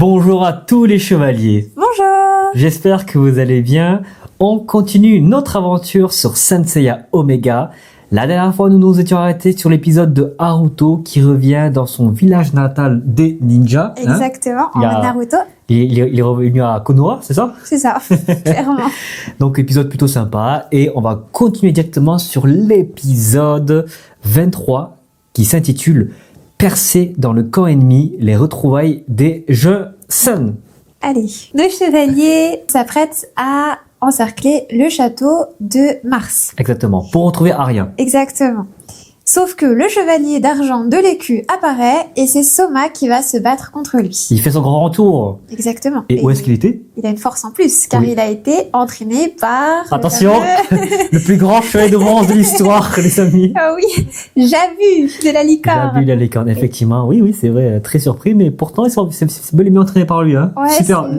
Bonjour à tous les chevaliers. Bonjour. J'espère que vous allez bien. On continue notre aventure sur Saint Seiya Omega. La dernière fois, nous nous étions arrêtés sur l'épisode de Haruto qui revient dans son village natal des ninjas. Exactement, en Il y a- Naruto. Il est revenu à Konoha, c'est ça? C'est ça, clairement. Donc épisode plutôt sympa. Et on va continuer directement sur l'épisode 23 qui s'intitule Percé dans le camp ennemi, les retrouvailles des jeunes Sun. Allez, nos chevaliers s'apprêtent à encercler le château de Mars. Exactement. Pour retrouver Arya. Exactement. Sauf que le chevalier d'argent de l'écu apparaît et c'est Soma qui va se battre contre lui. Il fait son grand retour. Exactement. Et où est-ce qu'il était? Il a une force en plus, car Oui. il a été entraîné par... Attention, le fameux- le plus grand chevalier de bronze de l'histoire, les amis. Ah oui, Javu de la licorne. J'ai vu la licorne, effectivement. Oui, c'est vrai, très surpris, mais pourtant, c'est bel et bien entraîné par lui, hein. Ouais,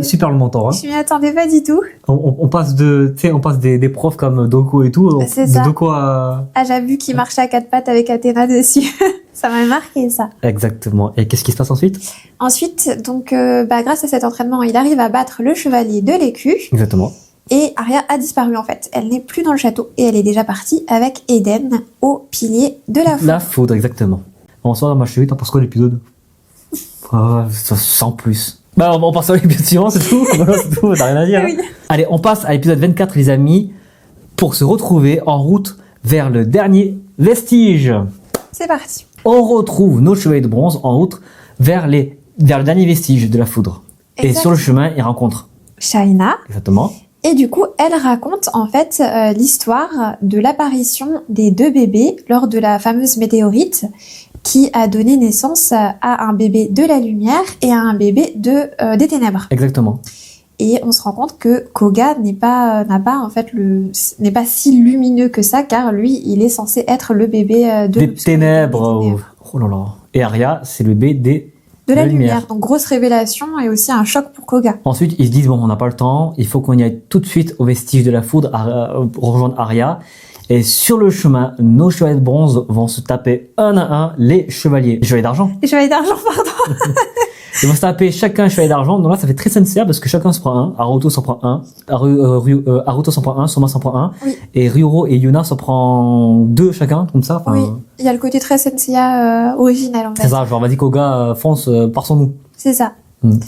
super le mentor, hein. Je m'y attendais pas du tout. On passe des profs comme Doko et tout, C'est de ça. Doko à... Ah, Javu qui marchait à quatre pattes avec Athéna dessus. Ça m'a marqué, ça. Exactement. Et qu'est-ce qui se passe ensuite? Ensuite, donc, grâce à cet entraînement, il arrive à battre le chevalier de l'écu. Exactement. Et Arya a disparu, en fait. Elle n'est plus dans le château. Et elle est déjà partie avec Eden au pilier de la foudre. La foudre, exactement. Bonsoir, ma chérie, t'en penses quoi de l'épisode? Sans plus. Bah, on passe à l'épisode suivant, c'est tout. Voilà, c'est tout, t'as rien à dire. Oui. Allez, on passe à l'épisode 24, les amis, pour se retrouver en route vers le dernier vestige. C'est parti. On retrouve nos chevaliers de bronze en route vers le dernier vestige de la foudre. Et Exact. sur le chemin, ils rencontrent. Shaina. Exactement. Et du coup, elle raconte, en fait, l'histoire de l'apparition des deux bébés lors de la fameuse météorite qui a donné naissance à un bébé de la lumière et à un bébé des ténèbres. Exactement. Et on se rend compte que Koga n'est pas si lumineux que ça, car lui, il est censé être le bébé de Des l'obscurité, ténèbres. des ténèbres. Oh là là. Et Arya, c'est le bébé De la lumière. Donc grosse révélation et aussi un choc pour Koga. Ensuite, ils se disent, bon, on n'a pas le temps, il faut qu'on y aille tout de suite au vestige de la foudre, rejoindre Arya. Et sur le chemin, nos chevaliers de bronze vont se taper un à un les chevaliers d'argent. Les chevaliers d'argent, pardon. Ils vont se taper chacun un chevalier d'argent. Donc là, ça fait très sincère parce que chacun se prend un. Haruto s'en prend un. Haruto s'en prend un. Soma s'en prend un. Oui. Et Ryuro et Yuna s'en prend deux chacun, comme ça. Enfin, Oui, il y a le côté très Senseiya original, en fait. c'est ça, genre, vas-y, Koga, fonce, par son nous. C'est ça. Mm.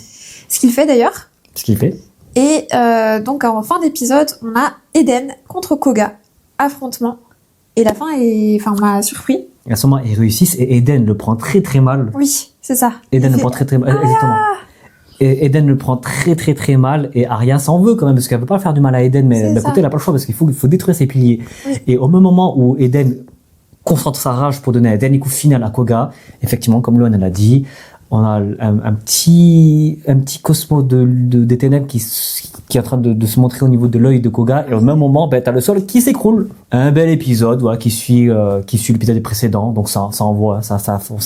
Ce qu'il fait d'ailleurs. Ce qu'il fait. Et donc en fin d'épisode, on a Eden contre Koga. Affrontement. Et la fin m'a surpris. Et à ce moment, ils réussissent et Eden le prend très très mal. Oui, c'est ça. Eden Il le fait- prend très très mal. Exactement. Et Eden le prend très très très mal et Arya s'en veut quand même parce qu'elle veut pas faire du mal à Eden, mais C'est d'un ça. côté elle a pas le choix parce qu'il faut détruire ses piliers. Oui. Et au même moment où Eden concentre sa rage pour donner un dernier coup final à Koga, effectivement comme Luan l'a dit, on a un petit cosmos des ténèbres qui est en train de se montrer au niveau de l'œil de Koga et au même moment t'as le sol qui s'écroule. Un bel épisode voilà qui suit l'épisode précédent, donc ça envoie, ça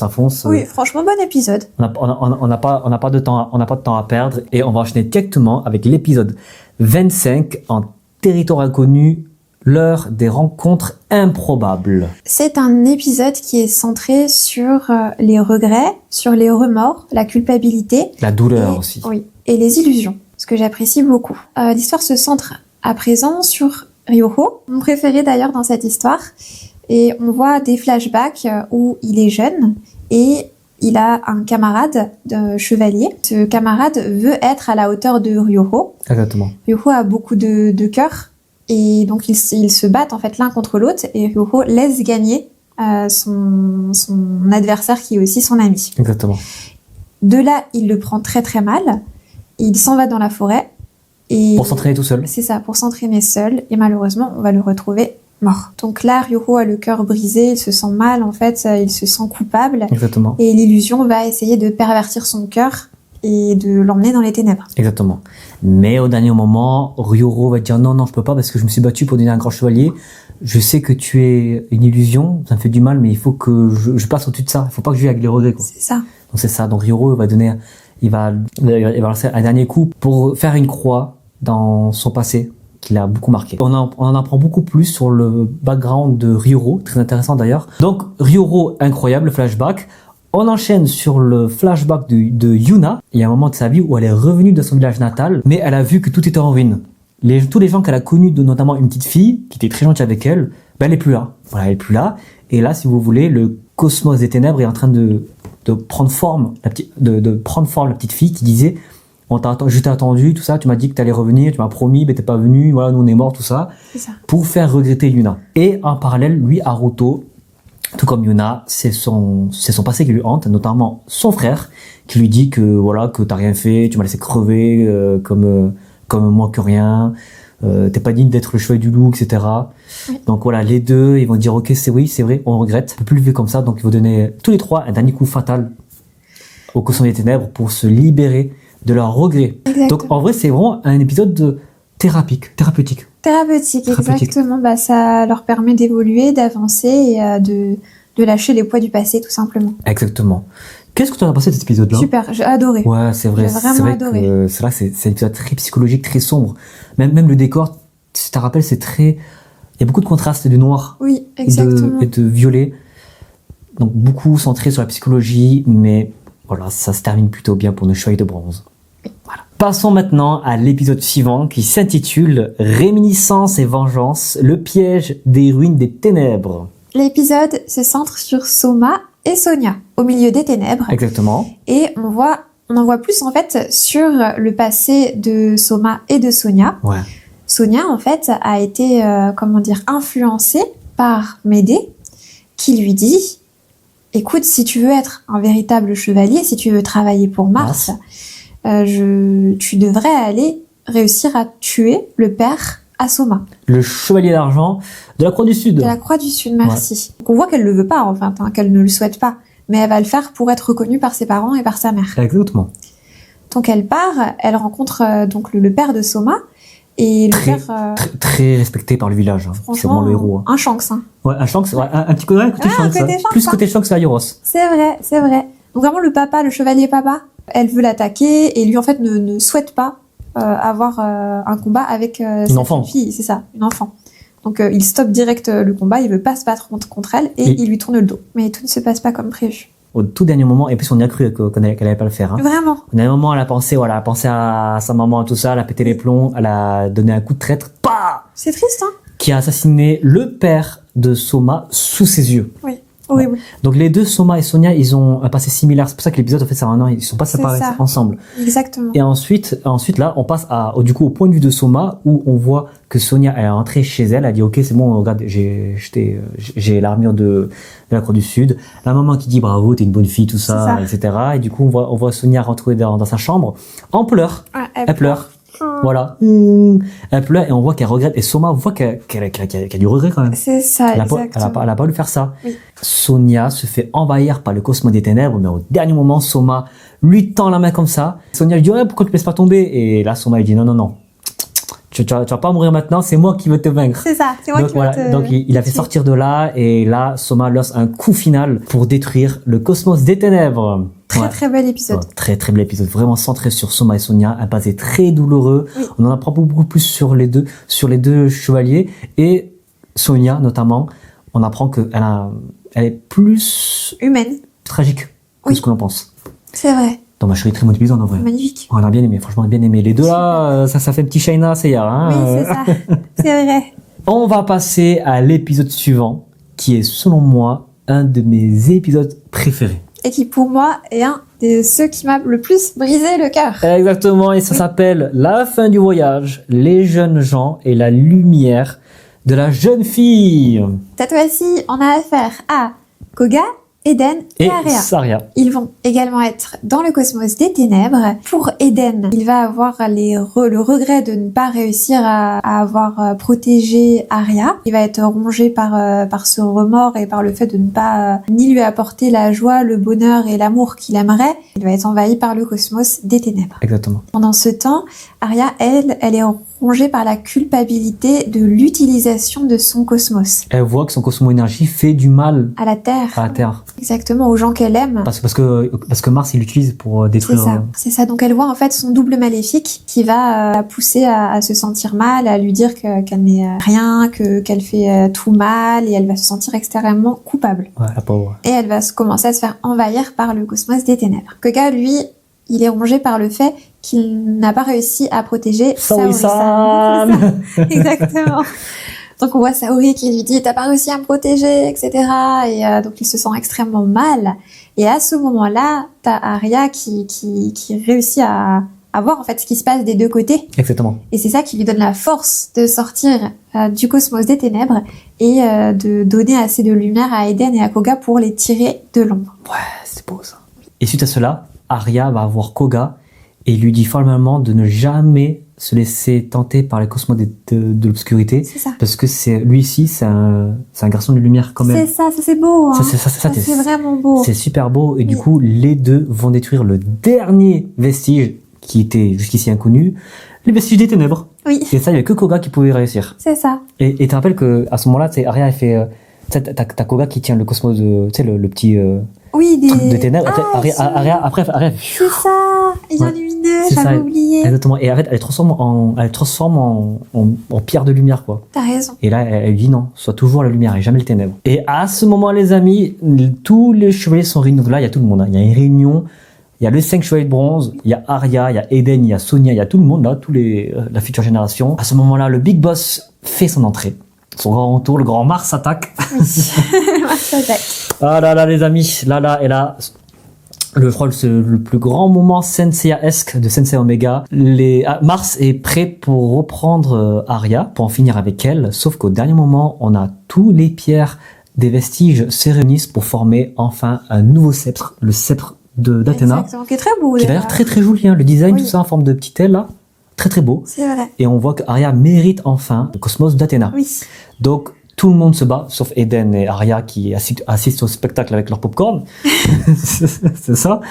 fonce. Oui, franchement, bon épisode. On n'a pas de temps à perdre et on va enchaîner directement avec l'épisode 25 en territoire inconnu, l'heure des rencontres improbables. C'est un épisode qui est centré sur les regrets, sur les remords, la culpabilité. La douleur et, aussi. Oui, et les illusions, ce que j'apprécie beaucoup. L'histoire se centre à présent sur Ryoho, mon préféré d'ailleurs dans cette histoire. Et on voit des flashbacks où il est jeune et il a un camarade de chevalier. Ce camarade veut être à la hauteur de Ryoho. Exactement. Ryoho a beaucoup de cœur et donc ils se battent en fait l'un contre l'autre et Ryoho laisse gagner son adversaire qui est aussi son ami. Exactement. De là, il le prend très très mal. Il s'en va dans la forêt. Et Pour s'entraîner tout seul. c'est ça, pour s'entraîner seul. Et malheureusement, on va le retrouver mort. Donc là, Ryoho a le cœur brisé, il se sent mal en fait, il se sent coupable. Exactement. Et l'illusion va essayer de pervertir son cœur et de l'emmener dans les ténèbres. Exactement. Mais au dernier moment, Ryuro va dire non, je peux pas parce que je me suis battu pour devenir un grand chevalier. Je sais que tu es une illusion, ça me fait du mal, mais il faut que je passe au-dessus de ça. Il faut pas que je vive avec les regrets, quoi. C'est ça. Donc c'est ça. Donc Ryuro il va lancer un dernier coup pour faire une croix dans son passé qui l'a beaucoup marqué. On en apprend beaucoup plus sur le background de Ryuro, très intéressant d'ailleurs. Donc Ryuro, incroyable flashback. On enchaîne sur le flashback de Yuna. Il y a un moment de sa vie où elle est revenue de son village natal, mais elle a vu que tout était en ruine. Tous les gens qu'elle a connus, notamment une petite fille qui était très gentille avec elle, ben elle est plus là. Voilà, elle est plus là. Et là, si vous voulez, le cosmos des ténèbres est en train de prendre forme, de prendre forme la petite fille qui disait, je t'ai attendu, tout ça, tu m'as dit que t'allais revenir, tu m'as promis, mais t'es pas venu, voilà, nous on est morts, tout ça. C'est ça. Pour faire regretter Yuna. Et en parallèle, lui, Haruto, tout comme Yuna, c'est son passé qui lui hante, notamment son frère, qui lui dit que voilà, que t'as rien fait, tu m'as laissé crever, comme moins que rien, t'es pas digne d'être le chevalier du loup, etc. Oui. Donc voilà, les deux, ils vont dire ok, c'est vrai, on regrette, on peut plus le vivre comme ça, donc ils vont donner tous les trois un dernier coup fatal au cosmos des ténèbres pour se libérer de leurs regrets. Exactement. Donc en vrai, c'est vraiment un épisode thérapeutique. Exactement. Bah, ça leur permet d'évoluer, d'avancer et de lâcher les poids du passé, tout simplement. Exactement. Qu'est-ce que tu as pensé de cet épisode-là? Super, j'ai adoré. Ouais, c'est vrai. J'ai vraiment adoré. C'est un épisode très psychologique, très sombre. Même le décor, si tu te rappelles, c'est très... Il y a beaucoup de contrastes du noir. Oui, exactement. Et de violet. Donc beaucoup centré sur la psychologie, mais voilà, ça se termine plutôt bien pour nos chevaliers de bronze. Voilà. Passons maintenant à l'épisode suivant qui s'intitule Réminiscence et vengeance, le piège des ruines des ténèbres. L'épisode se centre sur Soma et Sonia, au milieu des ténèbres. Exactement. Et on en voit plus en fait sur le passé de Soma et de Sonia. Ouais. Sonia en fait a été, influencée par Médée, qui lui dit écoute, si tu veux être un véritable chevalier, si tu veux travailler pour Mars, tu devrais aller réussir à tuer le père Asoma. Le chevalier d'argent de la Croix du Sud. De la Croix du Sud, merci. Ouais. Donc on voit qu'elle le veut pas, en fait, qu'elle ne le souhaite pas. Mais elle va le faire pour être reconnue par ses parents et par sa mère. Exactement. Donc elle part, elle rencontre donc le père de Soma. Et le père... Très respecté par le village. Hein. C'est vraiment le héros. Hein. Un Shanks. Hein. Ouais, un Shanks, ouais, un petit côté Shanks. Plus côté Shanks que Aioros. C'est vrai. Donc vraiment le papa, le chevalier papa, elle veut l'attaquer et lui en fait ne souhaite pas avoir un combat avec cette fille, c'est ça, une enfant. Donc il stoppe direct le combat, il veut pas se battre contre elle et il lui tourne le dos. Mais tout ne se passe pas comme prévu. Au tout dernier moment, et puis on y a cru qu'elle allait pas le faire. Hein. Vraiment. Au dernier moment, elle a pensé à sa maman et tout ça, elle a pété les plombs, elle a donné un coup de traître, c'est triste, hein. Qui a assassiné le père de Soma sous ses yeux. Oui. Horrible. Donc les deux, Soma et Sonia, ils ont un passé similaire. C'est pour ça que l'épisode, en fait, ça un an, ils sont pas séparés ensemble. Exactement. Et ensuite là, on passe au point de vue de Soma, où on voit que Sonia, elle est rentrée chez elle, elle a dit, ok, c'est bon, regarde, j'ai l'armure de la Croix du Sud. La maman qui dit, bravo, t'es une bonne fille, tout ça, etc. Et du coup, on voit Sonia rentrer dans sa chambre, en pleurs. Ah, elle pleure. Voilà. Elle pleure et on voit qu'elle regrette. Et Soma voit qu'elle a du regret quand même. C'est ça, exactement. Elle a pas voulu faire ça. Oui. Sonia se fait envahir par le cosmos des ténèbres, mais au dernier moment, Soma lui tend la main comme ça. Sonia lui dit, ouais, pourquoi tu ne laisses pas tomber? Et là, Soma lui dit, non. Tu vas pas mourir maintenant, c'est moi qui veux te vaincre. C'est ça, c'est moi qui veux te... Donc il a fait sortir de là, et là, Soma lance un coup final pour détruire le cosmos des ténèbres. Très bel épisode. Très bel épisode, vraiment centré sur Soma et Sonia, un passé très douloureux. Oui. On en apprend beaucoup plus sur les deux chevaliers, et Sonia notamment, on apprend qu'elle est plus humaine, tragique que ce que l'on pense. C'est vrai. Dans ma chérie, très bon épisode en vrai. Magnifique. On a bien aimé, franchement on a bien aimé. Les deux là, ça fait un petit Shaina, c'est hier. Hein, oui, c'est ça, c'est vrai. On va passer à l'épisode suivant, qui est selon moi un de mes épisodes préférés. Et qui pour moi est un de ceux qui m'a le plus brisé le cœur. Exactement, et ça s'appelle La fin du voyage, les jeunes gens et la lumière de la jeune fille. Cette fois-ci, on a affaire à Koga, Eden et Aria. Saria. Ils vont également être dans le cosmos des ténèbres. Pour Eden, il va avoir le regret de ne pas réussir à avoir protégé Aria. Il va être rongé par ce remords et par le fait de ne pas ni lui apporter la joie, le bonheur et l'amour qu'il aimerait. Il va être envahi par le cosmos des ténèbres. Exactement. Pendant ce temps, Aria, elle est rongée par la culpabilité de l'utilisation de son cosmos. Elle voit que son cosmos énergie fait du mal à la Terre. À la Terre. exactement, aux gens qu'elle aime. Parce que Mars, il l'utilise pour C'est détruire... ça, c'est ça. Donc elle voit en fait son double maléfique qui va la pousser à se sentir mal, à lui dire qu'elle n'est rien, qu'elle fait tout mal, et elle va se sentir extrêmement coupable. Ouais, la pauvre. Et elle va commencer à se faire envahir par le cosmos des ténèbres. Koga, lui, il est rongé par le fait qu'il n'a pas réussi à protéger Saori-san. Exactement. Donc on voit Saori qui lui dit « t'as pas réussi à me protéger, etc. » Et donc il se sent extrêmement mal. Et à ce moment-là, t'as Arya qui réussit à voir en fait ce qui se passe des deux côtés. Exactement. Et c'est ça qui lui donne la force de sortir du cosmos des ténèbres et de donner assez de lumière à Eden et à Koga pour les tirer de l'ombre. Ouais, c'est beau ça. Et suite à cela, Arya va voir Koga et lui dit formellement de ne jamais se laisser tenter par les cosmos de l'obscurité. C'est ça. Parce que lui ici, c'est un garçon de lumière quand même. C'est ça, c'est beau. Hein. C'est vraiment beau. C'est super beau. Et du coup, les deux vont détruire le dernier vestige qui était jusqu'ici inconnu, les vestiges des ténèbres. Oui. Et ça, il n'y avait que Koga qui pouvait réussir. C'est ça. Et tu te rappelles qu'à ce moment-là, Arya, elle fait... t'as Koga qui tient le cosmos de... Tu sais, le petit... Oui, des... truc de ténèbres. Arya, Après... C'est ça. Il est lumineux, j'avais oublié. Exactement. Et en fait, elle transforme en pierre de lumière, quoi. T'as raison. Et là, elle dit non, soit toujours la lumière et jamais le ténèbre. Et à ce moment, les amis, tous les chevaliers sont réunis. Donc là, il y a tout le monde. Hein. Il y a une réunion. Il y a les 5 chevaliers de bronze. Il y a Arya, il y a Eden, il y a Sonia, il y a tout le monde, là, la future génération. À ce moment-là, le Big Boss fait son entrée. Son grand retour, le grand Mars attaque. Oui. Mars attaque. Ah là là, les amis. Là, et là. C'est le plus grand moment Senseiya-esque de Sensei Omega. Mars est prêt pour reprendre Arya, pour en finir avec elle, sauf qu'au dernier moment, on a tous les pierres des vestiges se réunissent pour former enfin un nouveau sceptre, le sceptre d'Athéna. Exactement, qui est très beau. Qui est d'ailleurs très très joli, hein. Le design, tout ça en forme de petite aile, là. Très très beau. C'est vrai. Et on voit que Arya mérite enfin le cosmos d'Athéna. Oui. Donc, tout le monde se bat, sauf Eden et Arya qui assistent au spectacle avec leur popcorn. C'est ça.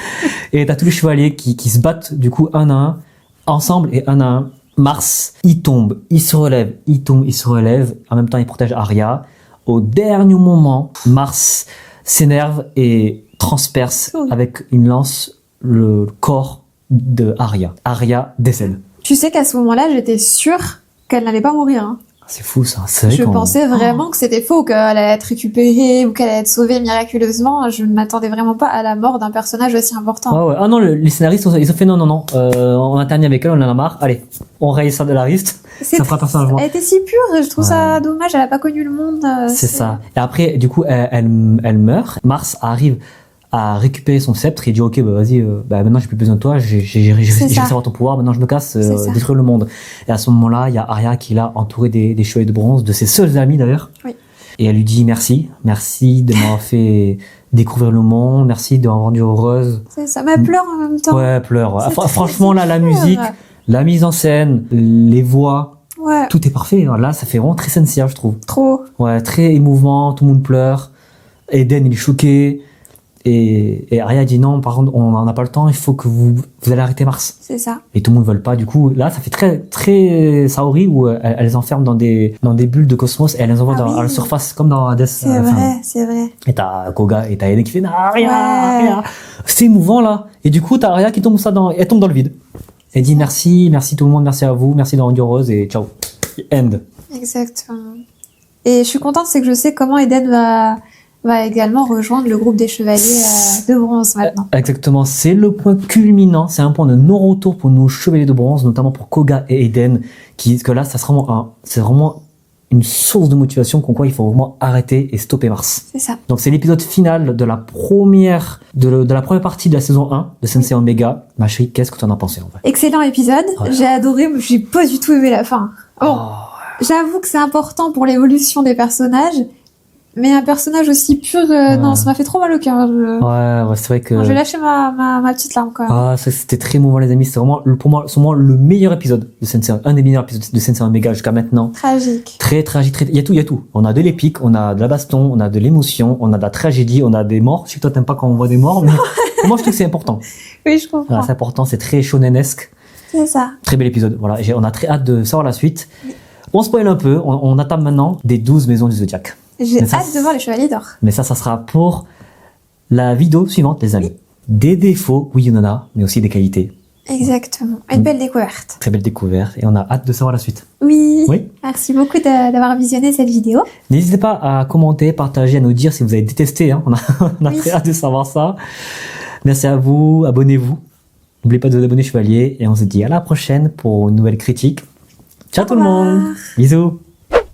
Et t'as tous les chevaliers qui se battent, du coup, un à un, ensemble et un à un. Mars, il tombe, il se relève, il tombe, il se relève. En même temps, il protège Arya. Au dernier moment, Mars s'énerve et transperce avec une lance le corps de Arya. Arya décède. Tu sais qu'à ce moment-là, j'étais sûre qu'elle n'allait pas mourir. Hein. C'est fou ça. Je pensais vraiment que c'était faux, qu'elle allait être récupérée ou qu'elle allait être sauvée miraculeusement. Je ne m'attendais vraiment pas à la mort d'un personnage aussi important. Ouais. Ah non, les scénaristes, ils ont fait non. On a terminé avec elle, on en a marre. Allez, on raye ça de la liste. Ça fera personnage. Elle était si pure, je trouve ça dommage, elle a pas connu le monde. C'est ça. Et après, du coup, elle meurt. Mars arrive à récupérer son sceptre et dit ok, vas-y, maintenant j'ai plus besoin de toi, j'ai réussi à savoir ton pouvoir, maintenant je me casse, détruire le monde. Et à ce moment-là, il y a Arya qui l'a entouré des chevaliers de bronze, de ses seuls amis d'ailleurs. Oui. Et elle lui dit merci de m'avoir fait découvrir le monde, merci de m'avoir rendu heureuse. C'est ça, mais elle pleure en même temps. Ouais, elle pleure. Franchement, là, la musique, la mise en scène, les voix, tout est parfait. Là, ça fait vraiment très sincère, je trouve. Trop. Ouais, très émouvant, tout le monde pleure. Eden, il est choqué. Et Arya dit non, par contre, on n'a pas le temps, il faut que vous allez arrêter Mars. C'est ça. Et tout le monde ne veut pas. Du coup, là, ça fait très, très Saori où elle les enferme dans des bulles de cosmos et elle les envoie à la surface, comme dans Hades. C'est vrai. Et t'as Koga et t'as Eden qui fait Arya. C'est émouvant, là. Et du coup, t'as Arya qui tombe elle tombe dans le vide. Elle dit merci tout le monde, merci à vous, merci de rendre heureuse et ciao. End. Exactement. Et je suis contente, c'est que je sais comment Eden va également rejoindre le groupe des chevaliers de bronze maintenant. Exactement, c'est le point culminant, c'est un point de non-retour pour nos chevaliers de bronze, notamment pour Koga et Eden, que là, c'est vraiment une source de motivation qu'on croit il faut vraiment arrêter et stopper Mars. C'est ça. Donc c'est l'épisode final de la première partie de la saison 1 de Sensei Omega. Ma chérie, qu'est-ce que tu en as pensé en vrai? Excellent épisode, j'ai adoré, mais j'ai pas du tout aimé la fin. Bon, j'avoue que c'est important pour l'évolution des personnages. Mais un personnage aussi pur, non, ça m'a fait trop mal au cœur. Ouais, c'est vrai que... Non, j'ai lâché ma petite larme, quand même. Ah, ça, c'était très émouvant, les amis. C'est vraiment, pour moi, le meilleur épisode de Sensei, un des meilleurs épisodes de Sensei Omega jusqu'à maintenant. Tragique. Très tragique, il y a tout. On a de l'épique, on a de la baston, on a de l'émotion, on a de la tragédie, on a des morts. Je sais que toi, t'aimes pas quand on voit des morts, mais moi, je trouve que c'est important. Oui, je comprends. Voilà, c'est important, c'est très shonenesque. C'est ça. Très bel épisode. Voilà, on a très hâte de savoir la suite. On spoil un peu, on attend maintenant des 12 maisons du Zodiac. J'ai hâte de voir les Chevaliers d'Or. Mais ça sera pour la vidéo suivante, les amis. Des défauts, oui, on en a, mais aussi des qualités. Exactement. Une belle découverte. Très belle découverte et on a hâte de savoir la suite. Oui. Oui. Merci beaucoup d'avoir visionné cette vidéo. N'hésitez pas à commenter, partager, à nous dire si vous avez détesté. Hein. On a Oui. très hâte de savoir ça. Merci à vous, abonnez-vous. N'oubliez pas de vous abonner, Chevalier. Et on se dit à la prochaine pour une nouvelle critique. Ciao Au tout le monde. revoir. Bisous.